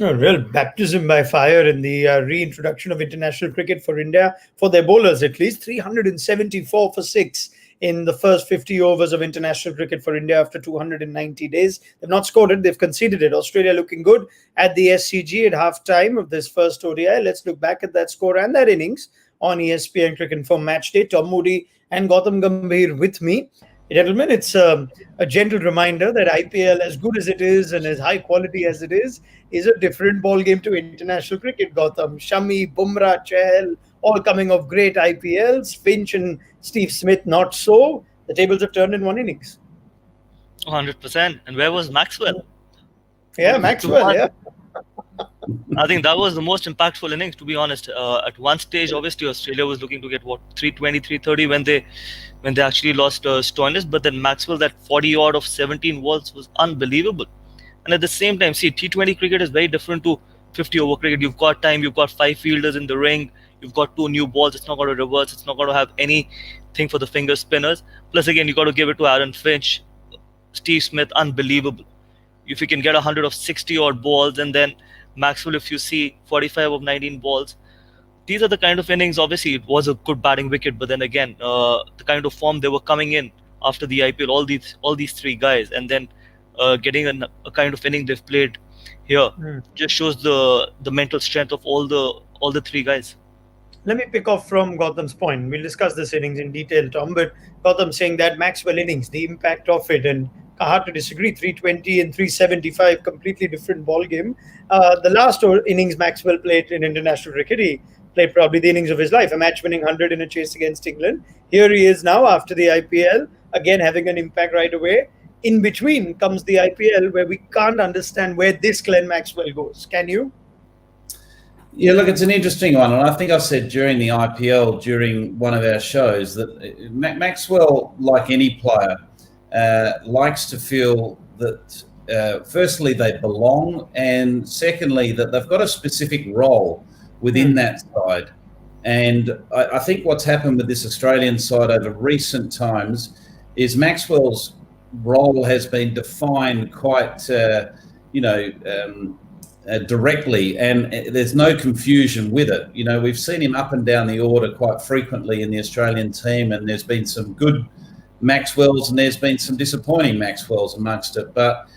A real baptism by fire in the reintroduction of international cricket for India, for their bowlers at least. 374 for 6 in the first 50 overs of international cricket for India after 290 days. They've not scored it, they've conceded it. Australia looking good at the SCG at half time of this first ODI. Let's look back at that score and that innings on ESPN Cricket for Match Day. Tom Moody and Gautam Gambhir with me. Gentlemen, it's a gentle reminder that IPL, as good as it is and as high quality as it is a different ball game to international cricket. Gautam, Shami, Bumrah, Chahal, all coming off great IPLs. Finch and Steve Smith, not so. The tables have turned in one innings. 100%. And where was Maxwell? Yeah, Maxwell, yeah. I think that was the most impactful innings, to be honest. At one stage, obviously, Australia was looking to get 320, 330 when they actually lost Stoinis. But then Maxwell, that 40 odd of 17 balls was unbelievable. And at the same time, see, T20 cricket is very different to 50 over cricket. You've got time, you've got 5 fielders in the ring, you've got 2 new balls. It's not going to reverse, it's not going to have anything for the finger spinners. Plus, again, you got to give it to Aaron Finch, Steve Smith, unbelievable. If you can get 100 of 60 odd balls, and then Maxwell, if you see 45 of 19 balls, these are the kind of innings. Obviously, it was a good batting wicket, but then again, the kind of form they were coming in after the IPL, all these 3 guys, and then getting a kind of inning they've played here just shows the mental strength of all the 3 guys. Let me pick off from Gautam's point. We'll discuss this innings in detail, Tom, but Gautam saying that Maxwell innings, the impact of it, and hard to disagree. 320 and 375, completely different ball game. The last innings Maxwell played in international cricket, he played probably the innings of his life, a match-winning 100 in a chase against England. Here he is now after the IPL, again having an impact right away. In between comes the IPL, where we can't understand where this Glenn Maxwell goes. Can you? Yeah, look, it's an interesting one. And I think I said during the IPL, during one of our shows, that Maxwell, like any player, likes to feel that, firstly, they belong, and secondly, that they've got a specific role within that side. And I think what's happened with this Australian side over recent times is Maxwell's role has been defined quite, directly, and there's no confusion with it. You know, we've seen him up and down the order quite frequently in the Australian team, and there's been some good Maxwells and there's been some disappointing Maxwells amongst it. But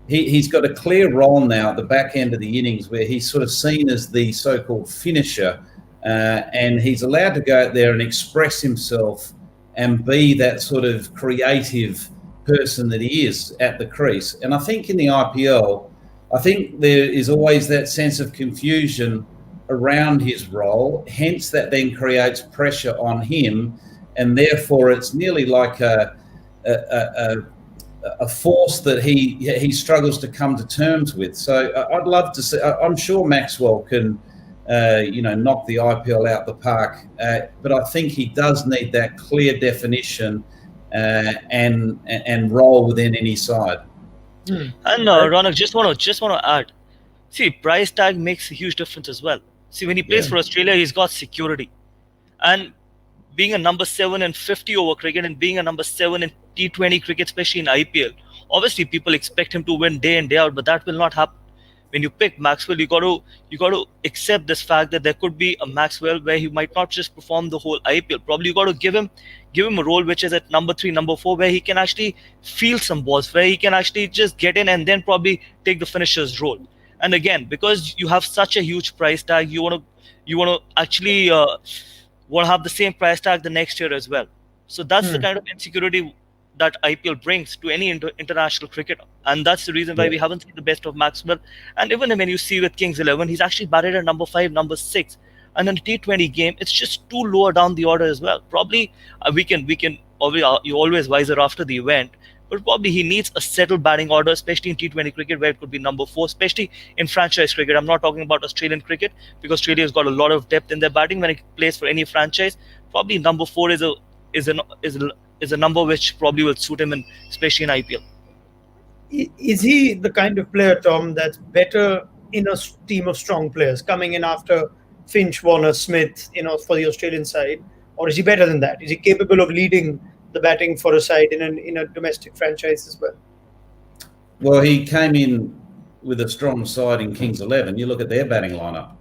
he's got a clear role now at the back end of the innings where he's sort of seen as the so-called finisher, and he's allowed to go out there and express himself and be that sort of creative person that he is at the crease. And I think in the IPL, I think there is always that sense of confusion around his role, hence that then creates pressure on him, and therefore it's nearly like a force that he struggles to come to terms with. So I'd love to see. I'm sure Maxwell can, knock the IPL out the park, but I think he does need that clear definition and role within any side. And Ronak, just want to add, see, price tag makes a huge difference as well. See, when he plays for Australia, he's got security, and being a number 7 in 50 over cricket and being a number 7 in T20 cricket, especially in IPL, obviously people expect him to win day in day out, but that will not happen. When you pick Maxwell, you got to accept this fact that there could be a Maxwell where he might not just perform the whole IPL. Probably you got to give him a role which is at number 3, number 4, where he can actually feel some balls, where he can actually just get in and then probably take the finisher's role. And again, because you have such a huge price tag, you want to actually want to have the same price tag the next year as well. So that's the kind of insecurity that IPL brings to any international cricketer, and that's the reason why we haven't seen the best of Maxwell. And even when you see with Kings 11, he's actually batted at number 5, number 6, and in a T20 game, it's just too lower down the order as well. Probably we can you always wiser after the event, but probably he needs a settled batting order, especially in T20 cricket where it could be number 4, especially in franchise cricket. I'm not talking about Australian cricket because Australia's got a lot of depth in their batting. When it plays for any franchise, probably number 4 is a number which probably will suit him, especially in IPL. Is he the kind of player, Tom, that's better in a team of strong players coming in after Finch, Warner, Smith, for the Australian side, or is he better than that? Is he capable of leading the batting for a side in a domestic franchise as well? Well, he came in with a strong side in Kings 11, you look at their batting lineup.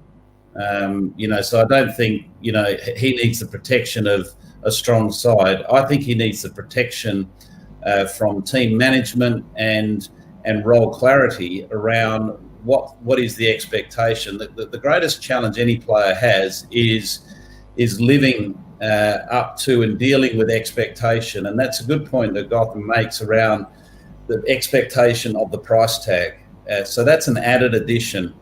So I don't think, he needs the protection of a strong side. I think he needs the protection from team management and role clarity around what is the expectation. The greatest challenge any player has is living up to and dealing with expectation. And that's a good point that Gotham makes around the expectation of the price tag. So that's an added addition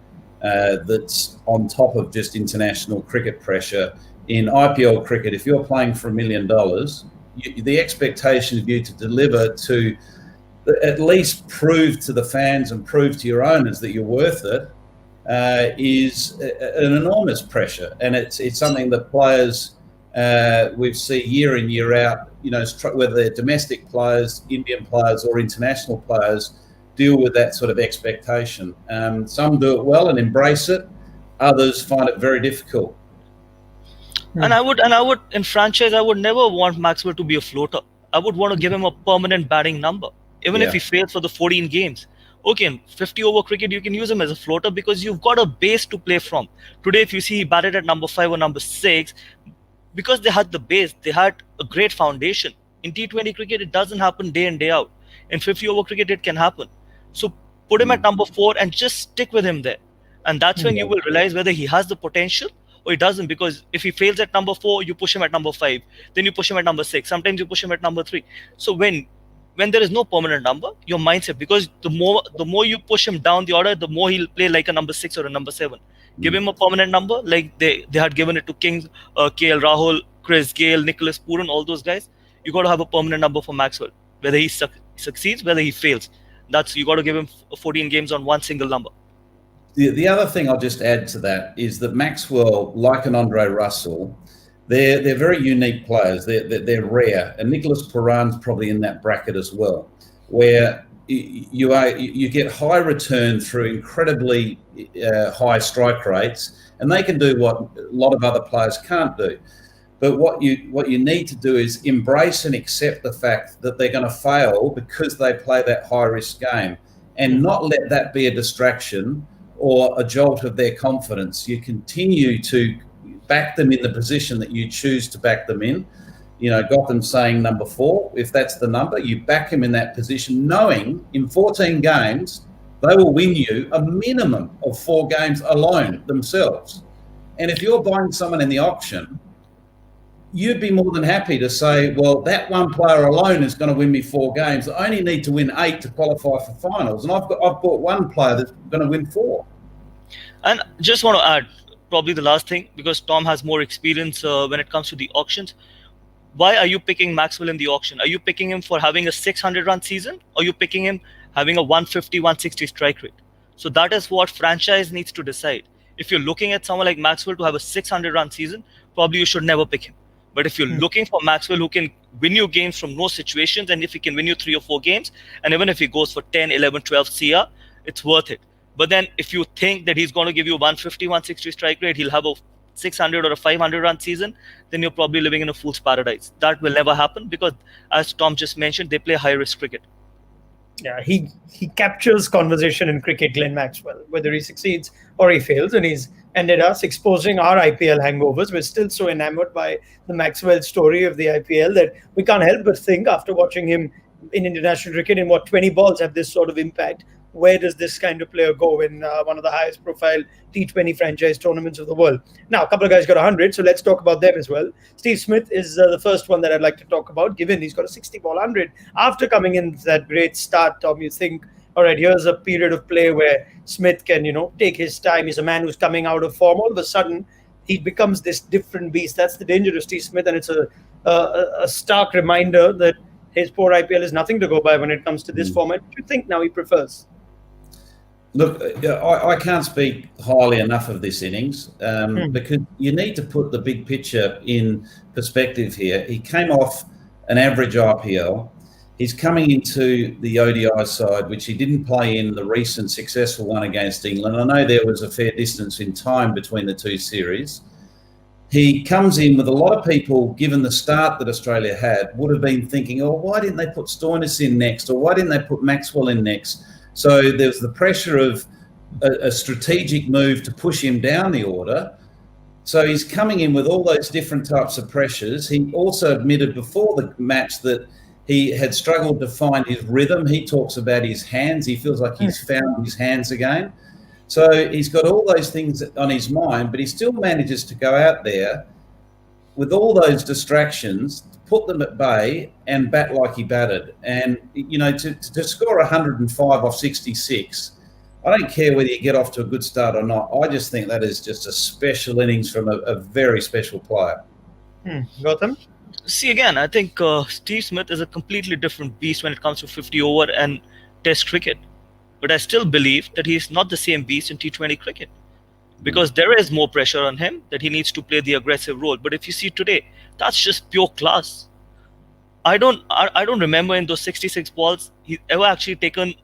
that's on top of just international cricket pressure. In IPL cricket, if you're playing for $1 million, the expectation of you to deliver to at least prove to the fans and prove to your owners that you're worth it is an enormous pressure. And it's something that players we see year in, year out, whether they're domestic players, Indian players or international players, deal with that sort of expectation. Some do it well and embrace it. Others find it very difficult. And I would in franchise, I would never want Maxwell to be a floater. I would want to give him a permanent batting number, even if he fails for the 14 games. Okay, in 50 over cricket, you can use him as a floater because you've got a base to play from. Today, if you see he batted at number 5 or number 6, because they had the base, they had a great foundation. In T20 cricket, it doesn't happen day in, day out. In 50 over cricket, it can happen. So put him at number 4 and just stick with him there. And that's when you will realize whether he has the potential or he doesn't. Because if he fails at number 4, you push him at number 5. Then you push him at number 6. Sometimes you push him at number 3. So when there is no permanent number, your mindset, because the more you push him down the order, the more he'll play like a number 6 or a number 7. Give him a permanent number, like they had given it to Kings, KL Rahul, Chris Gale, Nicholas Puran, all those guys. You got to have a permanent number for Maxwell, whether he succeeds, whether he fails. You got to give him 14 games on one single number. The other thing I'll just add to that is that Maxwell, like an Andre Russell, they're very unique players. They're rare, and Nicholas Puran's probably in that bracket as well, where you get high return through incredibly high strike rates, and they can do what a lot of other players can't do. But what you need to do is embrace and accept the fact that they're going to fail because they play that high risk game, and not let that be a distraction or a jolt of their confidence. You continue to back them in the position that you choose to back them in. Gotham's saying number 4. If that's the number, you back him in that position, knowing in 14 games, they will win you a minimum of 4 games alone themselves. And if you're buying someone in the auction, you'd be more than happy to say, well, that one player alone is going to win me 4 games. I only need to win 8 to qualify for finals. And I've bought one player that's going to win 4. And just want to add, probably the last thing, because Tom has more experience when it comes to the auctions. Why are you picking Maxwell in the auction? Are you picking him for having a 600-run season, or are you picking him having a 150, 160 strike rate? So that is what franchise needs to decide. If you're looking at someone like Maxwell to have a 600-run season, probably you should never pick him. But if you're looking for Maxwell who can win you games from no situations, and if he can win you 3 or 4 games, and even if he goes for 10, 11, 12 CR, it's worth it. But then if you think that he's going to give you 150, 160 strike rate, he'll have a 600 or a 500-run season, then you're probably living in a fool's paradise. That will never happen because, as Tom just mentioned, they play high-risk cricket. Yeah, he captures conversation in cricket, Glenn Maxwell, whether he succeeds or he fails, and he's ended us exposing our IPL hangovers. We're still so enamored by the Maxwell story of the IPL that we can't help but think, after watching him in international cricket, in 20 balls have this sort of impact. Where does this kind of player go in one of the highest profile T20 franchise tournaments of the world? Now, a couple of guys got 100, so let's talk about them as well. Steve Smith is the first one that I'd like to talk about, given he's got a 60-ball 100. After coming in that great start, Tom, you think, all right, here's a period of play where Smith can, take his time. He's a man who's coming out of form. All of a sudden, he becomes this different beast. That's the danger of Steve Smith, and it's a stark reminder that his poor IPL is nothing to go by when it comes to this format. What do you think now he prefers? Look, I can't speak highly enough of this innings because you need to put the big picture in perspective here. He came off an average IPL. He's coming into the ODI side, which he didn't play in the recent successful one against England. I know there was a fair distance in time between the 2 series. He comes in with a lot of people, given the start that Australia had, would have been thinking, oh, why didn't they put Stoinis in next? Or why didn't they put Maxwell in next? So there's the pressure of a strategic move to push him down the order. So he's coming in with all those different types of pressures. He also admitted before the match that he had struggled to find his rhythm. He talks about his hands. He feels like he's found his hands again. So he's got all those things on his mind, but he still manages to go out there with all those distractions, put them at bay and bat like he batted. And, you know, to score 105 off 66, I don't care whether you get off to a good start or not. I just think that is just a special innings from a very special player. Gautam? See, again, I think Steve Smith is a completely different beast when it comes to 50 over and Test cricket. But I still believe that he's not the same beast in T20 cricket, because there is more pressure on him that he needs to play the aggressive role. But if you see today, that's just pure class. I don't remember in those 66 balls he ever actually taken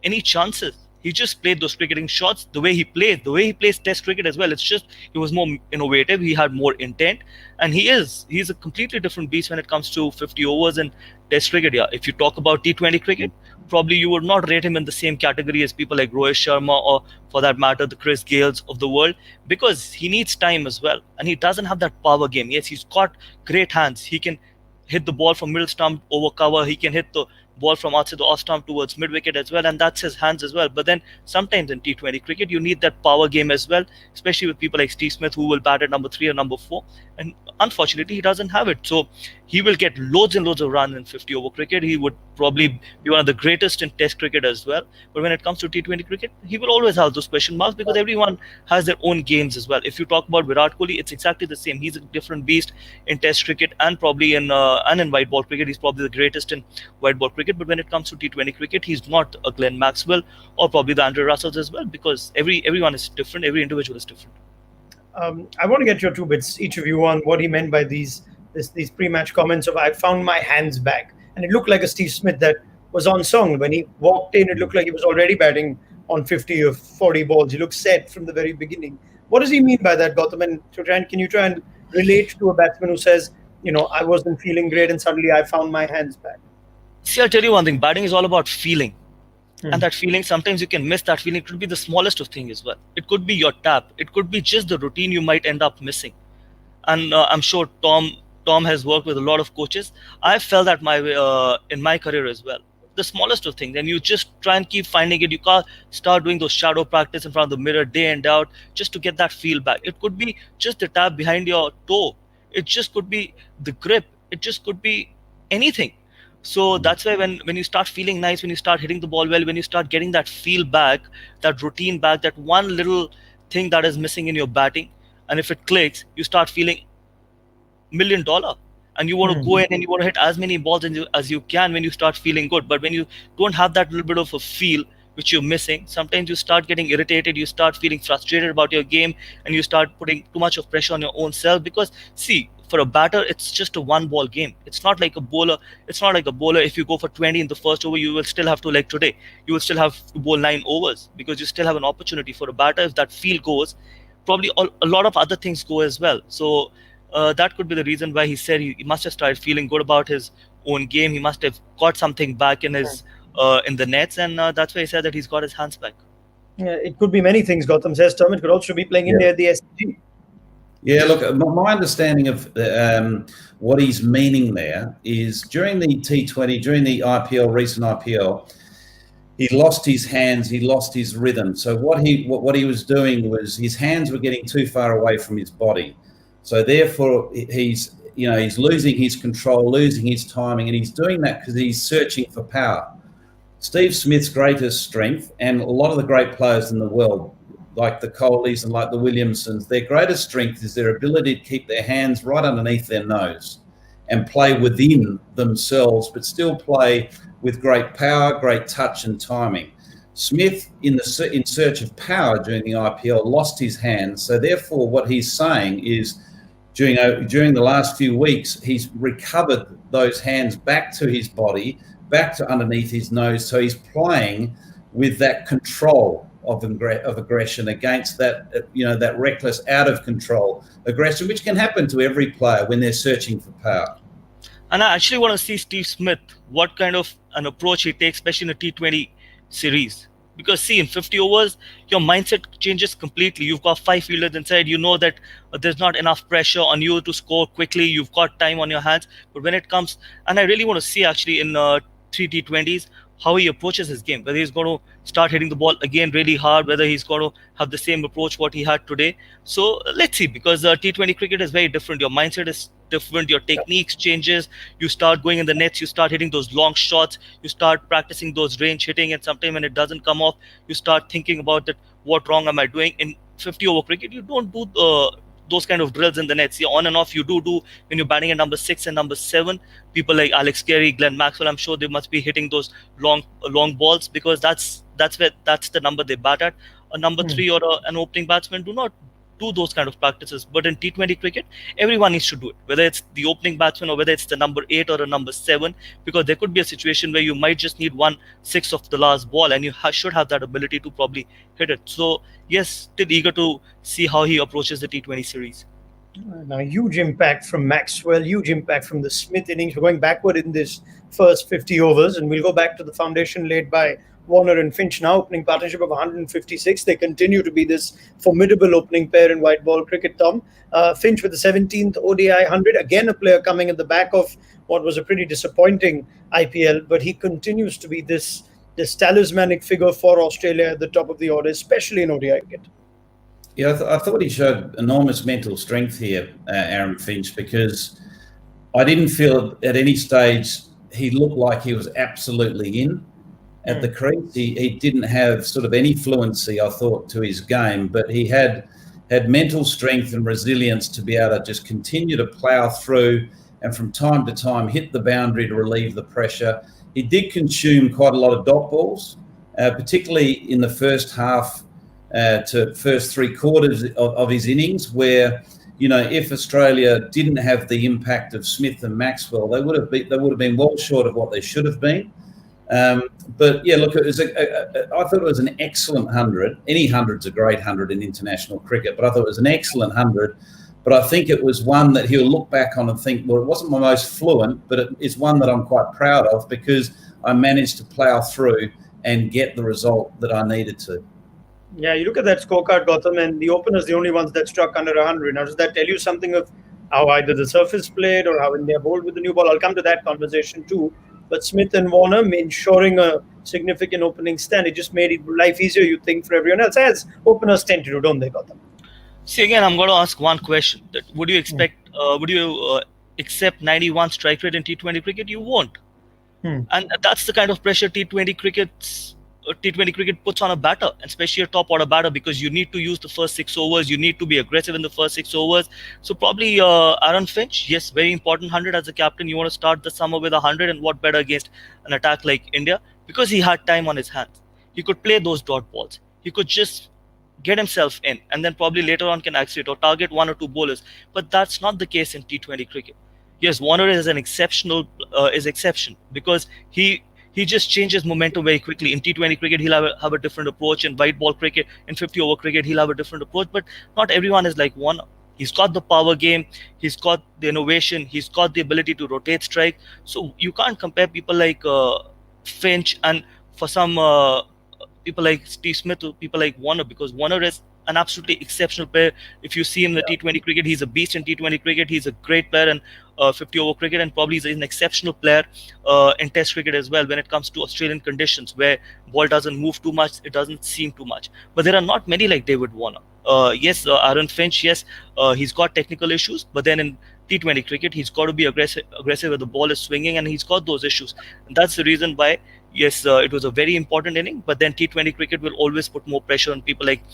any chances. He just played those cricketing shots the way he plays Test cricket as well. It's just he was more innovative. He had more intent, and he's a completely different beast when it comes to 50 overs and Test cricket. Yeah, if you talk about T20 cricket, probably you would not rate him in the same category as people like Rohit Sharma or, for that matter, the Chris Gales of the world, because he needs time as well, and he doesn't have that power game. Yes, he's got great hands. He can hit the ball from middle stump over cover. He can hit the ball from outside the off stump towards mid wicket as well, and that's his hands as well. But then sometimes in T20 cricket, you need that power game as well, especially with people like Steve Smith who will bat at number 3 or number 4, and unfortunately he doesn't have it. So he will get loads and loads of runs in 50 over cricket. He would probably be one of the greatest in Test cricket as well. But when it comes to T20 cricket, he will always have those question marks, because everyone has their own games as well. If you talk about Virat Kohli, it's exactly the same. He's a different beast in Test cricket and probably in white ball cricket. He's probably the greatest in white ball cricket. But when it comes to T20 cricket, he's not a Glenn Maxwell or probably the Andre Russells as well, because everyone is different. Every individual is different. I want to get your 2 bits, each of you, on what he meant by these pre-match comments of "I found my hands back," and it looked like a Steve Smith that was on song. When he walked in, it looked like he was already batting on 50 or 40 balls. He looked set from the very beginning. What does he mean by that, Gautam? And can you try and relate to a batsman who says, you know, I wasn't feeling great and suddenly I found my hands back? See, I'll tell you one thing. Batting is all about feeling. And that feeling, sometimes you can miss that feeling. It could be the smallest of things as well. It could be your tap. It could be just the routine you might end up missing. And I'm sure Tom has worked with a lot of coaches. I felt that in my career as well. The smallest of things. And you just try and keep finding it. You can't start doing those shadow practice in front of the mirror day and out just to get that feel back. It could be just the tap behind your toe. It just could be the grip. It just could be anything. So that's why when you start feeling nice, when you start hitting the ball well, when you start getting that feel back, that routine back, that one little thing that is missing in your batting, and if it clicks, you start feeling $1 million. And you want to go in and you want to hit as many balls as you can when you start feeling good. But when you don't have that little bit of a feel which you're missing, sometimes you start getting irritated, you start feeling frustrated about your game, and you start putting too much of pressure on your own self. Because see, for a batter, it's just a 1-ball game. It's not like a bowler. It's not like a bowler. If you go for 20 in the first over, you will still have to, like today, you will still have to bowl 9 overs, because you still have an opportunity. For a batter, if that feel goes, probably a lot of other things go as well. So that could be the reason why he said he must have started feeling good about his own game. He must have got something back in his in the nets, and that's why he said that he's got his hands back. Yeah, it could be many things, Gautam says. Tom, it could also be playing India at the SCG. Yeah, look, my understanding of what he's meaning there is during the T20, during the IPL, recent IPL, he lost his hands, he lost his rhythm. So what he was doing was his hands were getting too far away from his body. So therefore, he's losing his control, losing his timing, and he's doing that because he's searching for power. Steve Smith's greatest strength, and a lot of the great players in the world, like the Kohlis and like the Williamsons, their greatest strength is their ability to keep their hands right underneath their nose and play within themselves, but still play with great power, great touch and timing. Smith, in search of power during the IPL, lost his hands. So therefore, what he's saying is during the last few weeks, he's recovered those hands back to his body, back to underneath his nose. So he's playing with that control of aggression against that, that reckless, out of control aggression, which can happen to every player when they're searching for power. And I actually want to see Steve Smith, what kind of an approach he takes, especially in a T20 series. Because see, in 50 overs, your mindset changes completely. You've got 5 fielders inside. You know that there's not enough pressure on you to score quickly. You've got time on your hands. But when it comes, and I really want to see actually in three T20s how he approaches his game. Whether he's going to start hitting the ball again really hard, whether he's going to have the same approach what he had today. So let's see, because T20 cricket is very different. Your mindset is different. Your techniques changes. You start going in the nets. You start hitting those long shots. You start practicing those range hitting, and sometimes when it doesn't come off, you start thinking about that. What wrong am I doing in 50 over cricket? You don't do those kind of drills in the nets. Yeah, on and off you do when you're batting at number 6 and number 7. People like Alex Carey, Glenn Maxwell, I'm sure they must be hitting those long balls, because that's the number they bat at. A number 3 or an opening batsman do not do those kind of practices. But in T20 cricket, everyone needs to do it, whether it's the opening batsman or whether it's the number 8 or a number 7, because there could be a situation where you might just need 1/6 of the last ball, and you should have that ability to probably hit it. So yes, still eager to see how he approaches the T20 series. Now, huge impact from Maxwell, huge impact from the Smith innings. We're going backward in this first 50 overs, and we'll go back to the foundation laid by Warner and Finch now, opening partnership of 156. They continue to be this formidable opening pair in white ball cricket, Tom. Finch with the 17th ODI 100, again a player coming at the back of what was a pretty disappointing IPL, but he continues to be this talismanic figure for Australia at the top of the order, especially in ODI cricket. Yeah, I thought he showed enormous mental strength here, Aaron Finch, because I didn't feel at any stage he looked like he was absolutely in at the crease. He didn't have sort of any fluency, I thought, to his game, but he had mental strength and resilience to be able to just continue to plough through and from time to time hit the boundary to relieve the pressure. He did consume quite a lot of dot balls, particularly in the first half to first 3/4 of his innings, where, you know, if Australia didn't have the impact of Smith and Maxwell, they would have been well short of what they should have been. But yeah, look, I thought it was an excellent 100. Any 100's a great 100 in international cricket, but I thought it was an excellent 100. But I think it was one that he'll look back on and think, well, it wasn't my most fluent, but it is one that I'm quite proud of, because I managed to plough through and get the result that I needed to. Yeah, you look at that scorecard, Gotham, and the openers the only ones that struck under 100. Now, does that tell you something of how either the surface played or how India bowled with the new ball? I'll come to that conversation too. But Smith and Warner ensuring a significant opening stand, it just made life easier, you think, for everyone else, as openers tend to do, don't they, Gotham? See, again, I'm going to ask one question. That would you accept 91 strike rate in T20 cricket? You won't. And that's the kind of pressure T20 cricket puts on a batter, especially a top order batter, because you need to use the first 6 overs. You need to be aggressive in the first 6 overs. So probably Aaron Finch, yes, very important 100 as a captain. You want to start the summer with 100, and what better against an attack like India, because he had time on his hands. He could play those dot balls. He could just get himself in, and then probably later on can accelerate or target 1 or 2 bowlers. But that's not the case in T20 cricket. Yes, Warner is an exception, because he just changes momentum very quickly. In T20 cricket, he'll have a different approach. In white ball cricket, in 50 over cricket, he'll have a different approach. But not everyone is like Warner. He's got the power game. He's got the innovation. He's got the ability to rotate strike. So you can't compare people like Finch and for some people like Steve Smith to people like Warner, because Warner is an absolutely exceptional player. If you see him in the T20 cricket, he's a beast in T20 cricket. He's a great player in 50 over cricket, and probably he's an exceptional player in Test cricket as well when it comes to Australian conditions where ball doesn't move too much, it doesn't seem too much. But there are not many like David Warner. Yes, Aaron Finch, yes, he's got technical issues, but then in T20 cricket, he's got to be aggressive when the ball is swinging, and he's got those issues. And that's the reason why, yes, it was a very important inning, but then T20 cricket will always put more pressure on people like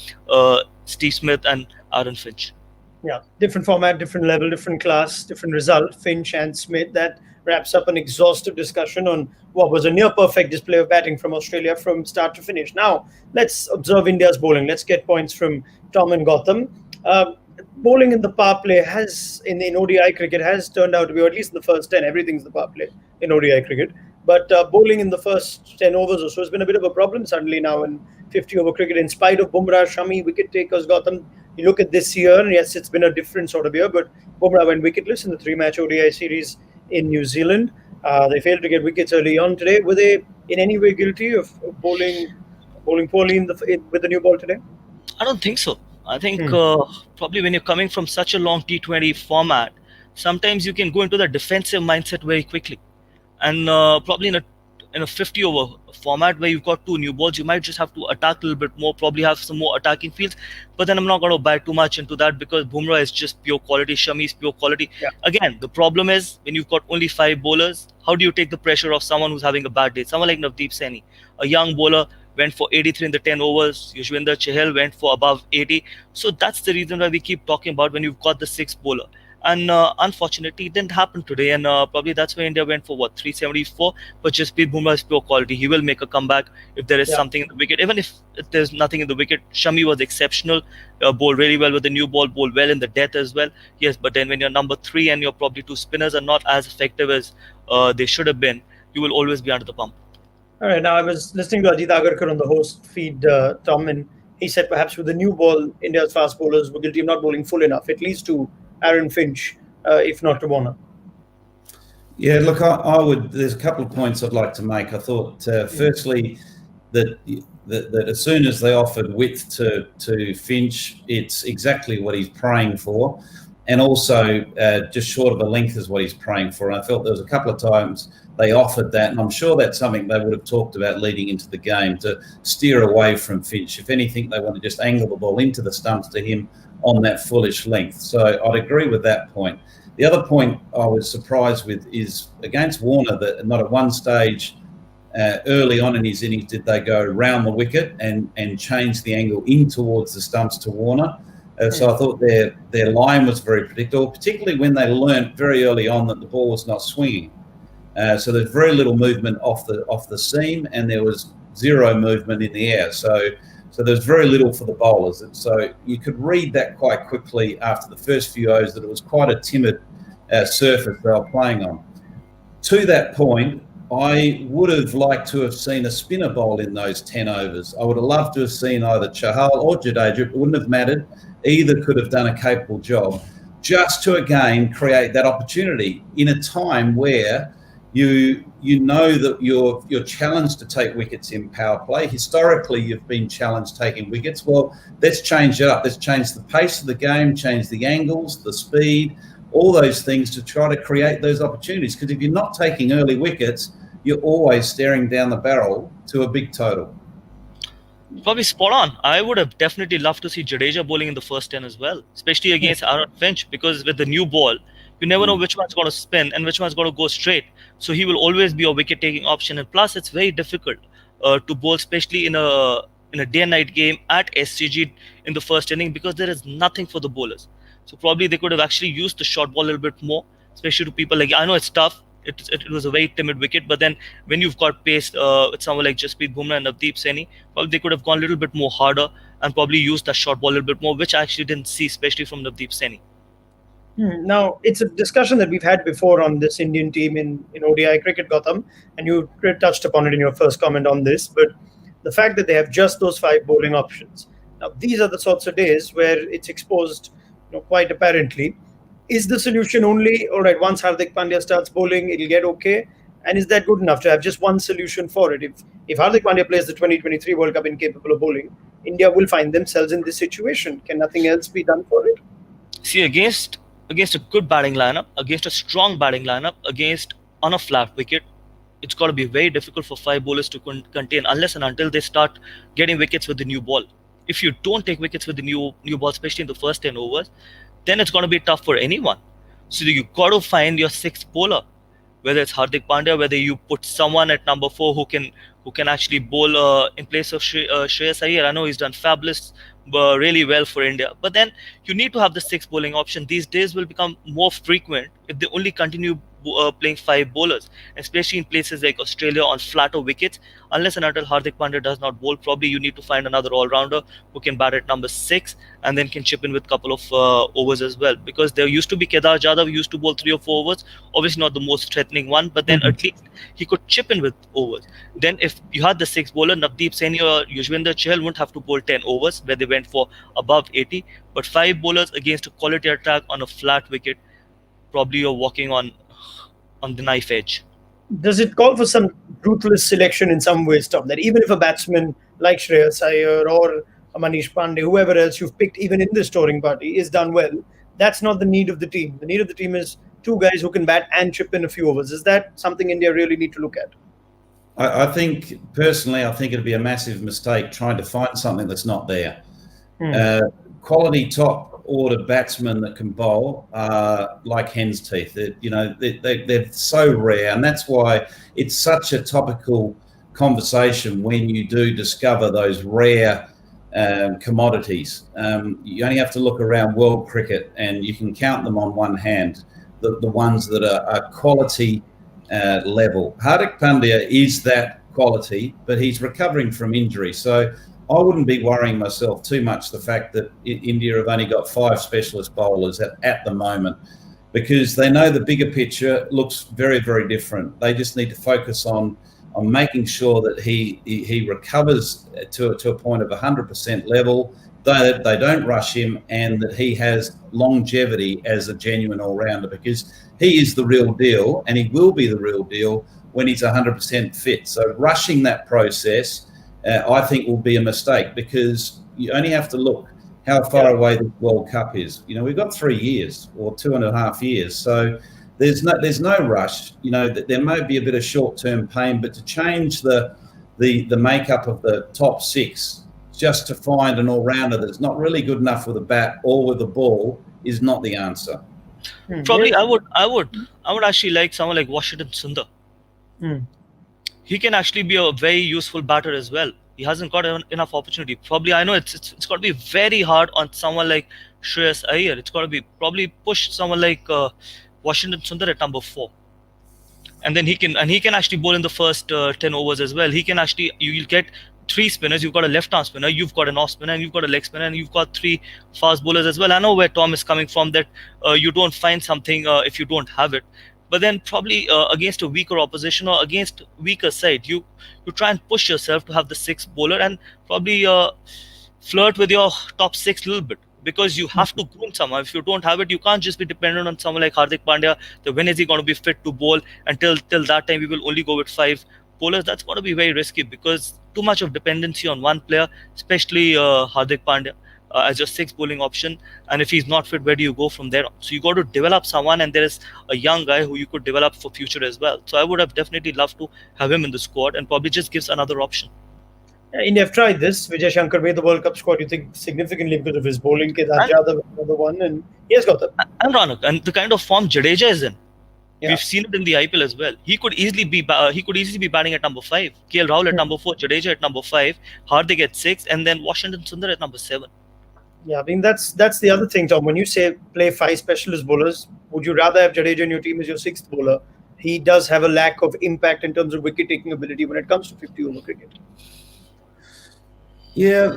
Steve Smith and Aaron Finch. Yeah, different format, different level, different class, different result. Finch and Smith. That wraps up an exhaustive discussion on what was a near perfect display of batting from Australia from start to finish. Now, let's observe India's bowling. Let's get points from Tom and Gotham. Bowling in the power play has, in ODI cricket, has turned out to be, or at least in the first 10, everything's the power play in ODI cricket. But bowling in the first 10 overs or so has been a bit of a problem suddenly now in 50 over cricket, in spite of Bumrah, Shami, wicket takers, Gotham. You look at this year, and yes, it's been a different sort of year, but Bumrah went wicketless in the 3-match ODI series in New Zealand. They failed to get wickets early on today. Were they in any way guilty of bowling bowling poorly with the new ball today? I don't think so. I think probably when you're coming from such a long T20 format, sometimes you can go into the defensive mindset very quickly. And probably in a 50 over format where you've got two new balls, you might just have to attack a little bit more, probably have some more attacking fields. But then I'm not going to buy too much into that because Bumrah is just pure quality, Shami is pure quality. Yeah. Again, the problem is when you've got only 5 bowlers, how do you take the pressure off someone who's having a bad day? Someone like Navdeep Saini, a young bowler, went for 83 in the 10 overs. Yuzvendra Chahal went for above 80. So that's the reason why we keep talking about when you've got the 6th bowler. And unfortunately, it didn't happen today. And probably that's why India went for 374. But Jasprit Bumrah is pure quality. He will make a comeback if there is something in the wicket. Even if there's nothing in the wicket, Shami was exceptional. Bowled really well with the new ball, bowled well in the death as well. Yes, but then when you're number 3 and your probably 2 spinners are not as effective as they should have been, you will always be under the pump. All right. Now, I was listening to Ajit Agarkar on the host feed, Tom, and he said perhaps with the new ball, India's fast bowlers were guilty of not bowling full enough, at least to Aaron Finch, if not to Warner. Yeah, look, I would. There's a couple of points I'd like to make. I thought, firstly, that as soon as they offered width to Finch, it's exactly what he's praying for, and also just short of a length is what he's praying for. And I felt there was a couple of times they offered that, and I'm sure that's something they would have talked about leading into the game to steer away from Finch. If anything, they want to just angle the ball into the stumps to him on that fullish length. So I'd agree with that point. The other point I was surprised with is against Warner that not at one stage early on in his innings did they go round the wicket and change the angle in towards the stumps to Warner. So I thought their line was very predictable, particularly when they learnt very early on that the ball was not swinging. So there's very little movement off the seam, and there was zero movement in the air. So there's very little for the bowlers. And so you could read that quite quickly after the first few overs that it was quite a timid surface they were playing on. To that point, I would have liked to have seen a spinner bowl in those 10 overs. I would have loved to have seen either Chahal or Jadeja. It wouldn't have mattered. Either could have done a capable job just to, again, create that opportunity in a time where you know that you're challenged to take wickets in power play. Historically, you've been challenged taking wickets. Well, let's change it up. Let's change the pace of the game, change the angles, the speed, all those things to try to create those opportunities. Because if you're not taking early wickets, you're always staring down the barrel to a big total. Probably spot on. I would have definitely loved to see Jadeja bowling in the first 10 as well, especially against Aaron Finch, because with the new ball, you never know which one's going to spin and which one's going to go straight. So he will always be a wicket-taking option. And plus, it's very difficult to bowl, especially in a day and night game at SCG in the first inning, because there is nothing for the bowlers. So probably they could have actually used the short ball a little bit more, especially to people like, I know it's tough. It was a very timid wicket, but then when you've got pace with someone like Jasprit Bumrah and Navdeep Saini, probably they could have gone a little bit more harder and probably used that short ball a little bit more, which I actually didn't see, especially from Navdeep Saini. Now, it's a discussion that we've had before on this Indian team in ODI cricket, Gautam, and you touched upon it in your first comment on this, but the fact that they have just those 5 bowling options. Now, these are the sorts of days where it's exposed, quite apparently. Is the solution only, all right, once Hardik Pandya starts bowling, it'll get okay? And is that good enough to have just one solution for it? If Hardik Pandya plays the 2023 World Cup incapable of bowling, India will find themselves in this situation. Can nothing else be done for it? See, against a good batting lineup, against a strong batting lineup, on a flat wicket, it's got to be very difficult for 5 bowlers to contain unless and until they start getting wickets with the new ball. If you don't take wickets with the new ball, especially in the first 10 overs, then it's going to be tough for anyone. So you've got to find your 6th bowler, whether it's Hardik Pandya, whether you put someone at number 4 who can actually bowl in place of Shreyas Iyer. I know he's done fabulous, really well for India. But then you need to have the 6th bowling option. These days will become more frequent if they only continue playing 5 bowlers, especially in places like Australia on flatter wickets. Unless and until Hardik Pandya does not bowl, probably you need to find another all-rounder who can bat at number 6 and then can chip in with a couple of overs as well. Because there used to be Kedar Jadhav who used to bowl 3 or 4 overs, obviously not the most threatening one, but then at least he could chip in with overs. Then if you had the 6th bowler, Navdeep Saini or Yuzvendra Chahal wouldn't have to bowl 10 overs where they went for above 80. But 5 bowlers against a quality attack on a flat wicket, probably you're walking on the knife edge. Does it call for some ruthless selection in some ways, Tom? That even if a batsman like Shreyas Iyer or Manish Pandey, whoever else you've picked, even in this touring party, is done well. That's not the need of the team. The need of the team is two guys who can bat and chip in a few overs. Is that something India really need to look at? I think, personally, I think it'd be a massive mistake trying to find something that's not there. Quality top order batsmen that can bowl are like hen's teeth. They're so rare, and that's why it's such a topical conversation when you do discover those rare commodities. You only have to look around world cricket and you can count them on one hand, the ones that are quality level. Hardik Pandya is that quality, but he's recovering from injury. So I wouldn't be worrying myself too much the fact that India have only got 5 specialist bowlers at the moment, because they know the bigger picture looks very, very different. They just need to focus on making sure that he recovers to a point of 100% level, that they don't rush him, and that he has longevity as a genuine all-rounder, because he is the real deal, and he will be the real deal when he's 100% fit. So rushing that process, I think, will be a mistake, because you only have to look how far away the World Cup is. We've got 3 years or 2.5 years. So there's no rush. There may be a bit of short-term pain, but to change the makeup of the top 6 just to find an all-rounder that's not really good enough with a bat or with a ball is not the answer. Probably, I would actually like someone like Washington Sundar. He can actually be a very useful batter as well. He hasn't got enough opportunity. Probably, I know it's got to be very hard on someone like Shreyas Iyer. It's got to be probably push someone like Washington Sundar at number 4, and then he can actually bowl in the first 10 overs as well. He can actually, you'll get 3 spinners. You've got a left-arm spinner, you've got an off spinner, and you've got a leg spinner, and you've got 3 fast bowlers as well. I know where Tom is coming from, that you don't find something if you don't have it. But then probably against a weaker opposition or against weaker side, you try and push yourself to have the 6th bowler and probably flirt with your top 6 a little bit, because you have to groom someone. If you don't have it, you can't just be dependent on someone like Hardik Pandya. When is he going to be fit to bowl? Until that time, we will only go with 5 bowlers. That's going to be very risky, because too much of dependency on one player, especially Hardik Pandya, as your 6th bowling option. And if he's not fit, where do you go from there on? So you got to develop someone, and there is a young guy who you could develop for future as well. So I would have definitely loved to have him in the squad, and probably just gives another option. India have tried this. Vijay Shankar made the World Cup squad, you think, significantly because of his bowling. Kedar Jadhav, another one, and he has got them. And Ronak, and the kind of form Jadeja is in. Yeah. We've seen it in the IPL as well. He could easily be batting at number 5. KL Rahul at number 4, Jadeja at number 5, Hardik at 6, and then Washington Sundar at number 7. Yeah, I mean, that's the other thing, Tom. When you say play 5 specialist bowlers, would you rather have Jadeja in your team as your 6th bowler? He does have a lack of impact in terms of wicket-taking ability when it comes to 50-over cricket. Yeah,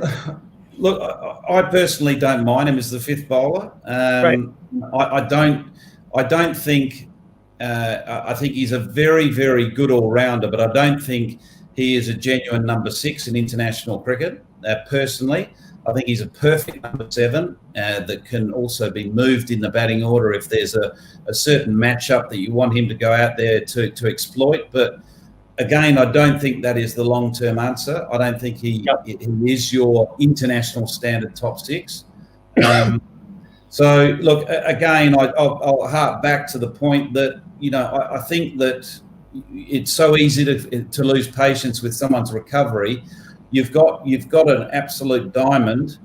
look, I personally don't mind him as the 5th bowler. Right. I don't think. I think he's a very, very good all-rounder, but I don't think he is a genuine number 6 in international cricket. Personally, I think he's a perfect number 7 that can also be moved in the batting order if there's a certain matchup that you want him to go out there to exploit. But again, I don't think that is the long-term answer. I don't think he is your international standard top 6. So, look, again, I'll hark back to the point that, I think that it's so easy to lose patience with someone's recovery. You've got an absolute diamond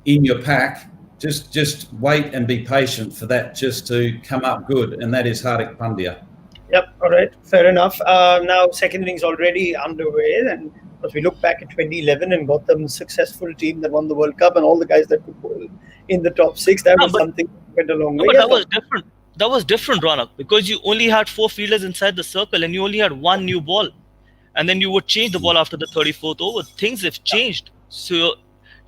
in your pack. Just wait and be patient for that just to come up good, and that is Hardik Pandya. Yep, all right, fair enough. Now, second innings already underway, and as we look back at 2011 and got them a successful team that won the World Cup and all the guys that could bowl in the top 6, that was something that went a long way. But that was different. That was different, Ronak, because you only had 4 fielders inside the circle and you only had 1 new ball. And then you would change the ball after the 34th over. Things have changed. So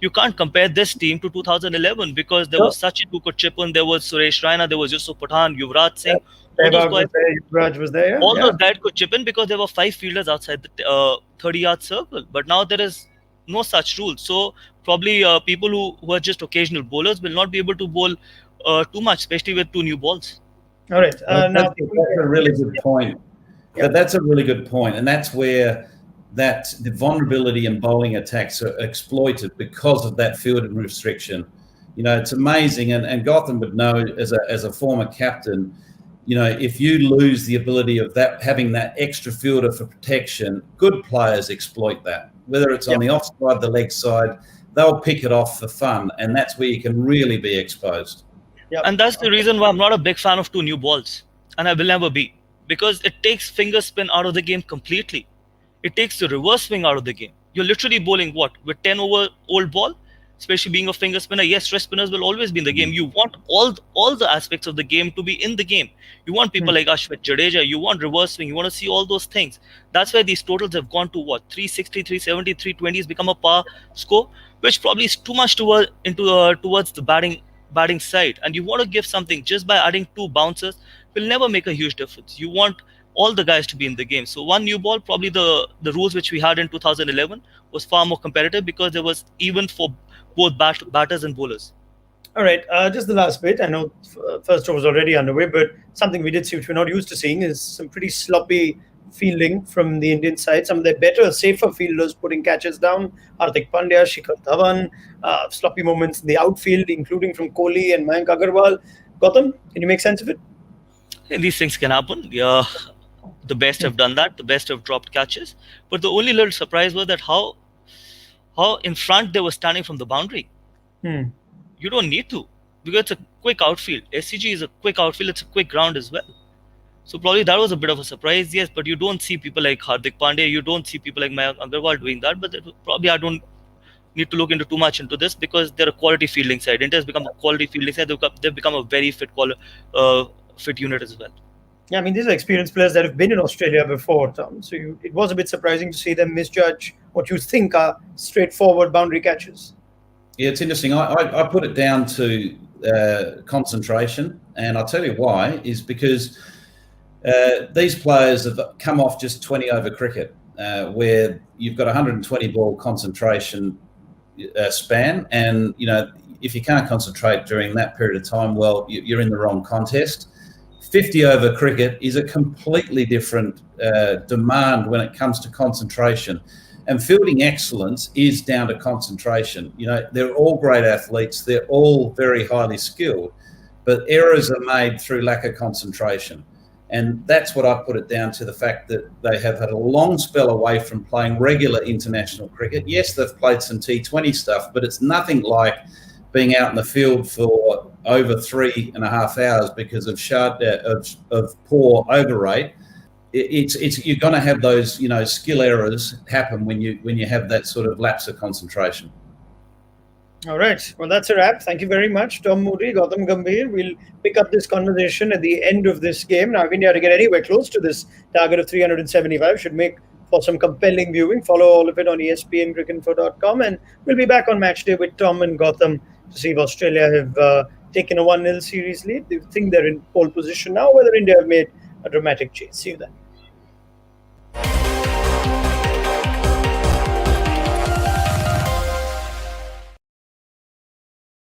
you can't compare this team to 2011, because there was Sachin who could chip in, there was Suresh Raina, there was Yusuf Pathan, Yuvraj Singh. Yuvraj was there. All those guys could chip in because there were 5 fielders outside the 30-yard circle. But now there is no such rule. So probably people who are just occasional bowlers will not be able to bowl too much, especially with 2 new balls. All right. That's a really good point. Yeah. But that's a really good point. And that's where that the vulnerability in bowling attacks are exploited because of that fielding restriction. You know, it's amazing, and Gotham would know as a former captain, you know, if you lose the ability of that, having that extra fielder for protection, good players exploit that. Whether it's on the offside, the leg side, they'll pick it off for fun, and that's where you can really be exposed. And that's the reason why I'm not a big fan of 2 new balls, and I will never be, because it takes finger spin out of the game completely. It takes the reverse swing out of the game. You're literally bowling what with 10 over old ball, especially being a finger spinner. Yes, stretch spinners will always be in the game. You want all the aspects of the game to be in the game. You want people like Ashwin Jadeja. You want reverse swing. You want to see all those things. That's why these totals have gone to what 360, 370, 320 has become a par score, which probably is too much towards the batting side. And you want to give something just by adding 2 bouncers will never make a huge difference. You want all the guys to be in the game. So 1 new ball, probably the rules which we had in 2011 was far more competitive because there was even for both batters and bowlers. All right, just the last bit. I know first over was already underway, but something we did see, which we're not used to seeing, is some pretty sloppy fielding from the Indian side. Some of their better, safer fielders putting catches down. Hardik Pandya, Shikhar Dhawan, sloppy moments in the outfield, including from Kohli and Mayank Agarwal. Gautam, can you make sense of it? These things can happen. Yeah, the best have done that. The best have dropped catches. But the only little surprise was that how in front they were standing from the boundary. You don't need to, because it's a quick outfield. SCG is a quick outfield. It's a quick ground as well. So probably that was a bit of a surprise, yes. But you don't see people like Hardik Pandya. You don't see people like Mayank Agarwal doing that. But probably I don't need to look into too much into this because they're a quality fielding side. India has become a quality fielding side. They've become a very fit unit as well. Yeah, I mean, these are experienced players that have been in Australia before, Tom. So it was a bit surprising to see them misjudge what you think are straightforward boundary catches. Yeah, it's interesting. I put it down to concentration, and I'll tell you why, is because these players have come off just 20 over cricket, where you've got 120 ball concentration span, and, you know, if you can't concentrate during that period of time, well, you're in the wrong contest. 50 over cricket is a completely different demand when it comes to concentration. And fielding excellence is down to concentration. You know, they're all great athletes. They're all very highly skilled, but errors are made through lack of concentration. And that's what I put it down to, the fact that they have had a long spell away from playing regular international cricket. Yes, they've played some T20 stuff, but it's nothing like being out in the field for over 3.5 hours because of poor over rate. It's you're going to have those, you know, skill errors happen when you have that sort of lapse of concentration. All right. Well, that's a wrap. Thank you very much, Tom Moody, Gautam Gambhir. We'll pick up this conversation at the end of this game. Now, if India to get anywhere close to this target of 375 should make for some compelling viewing. Follow all of it on ESPNcricinfo.com, and we'll be back on match day with Tom and Gautam to see if Australia have taken a 1-0 series lead. They think they're in pole position now, whether India have made a dramatic chase. See you then.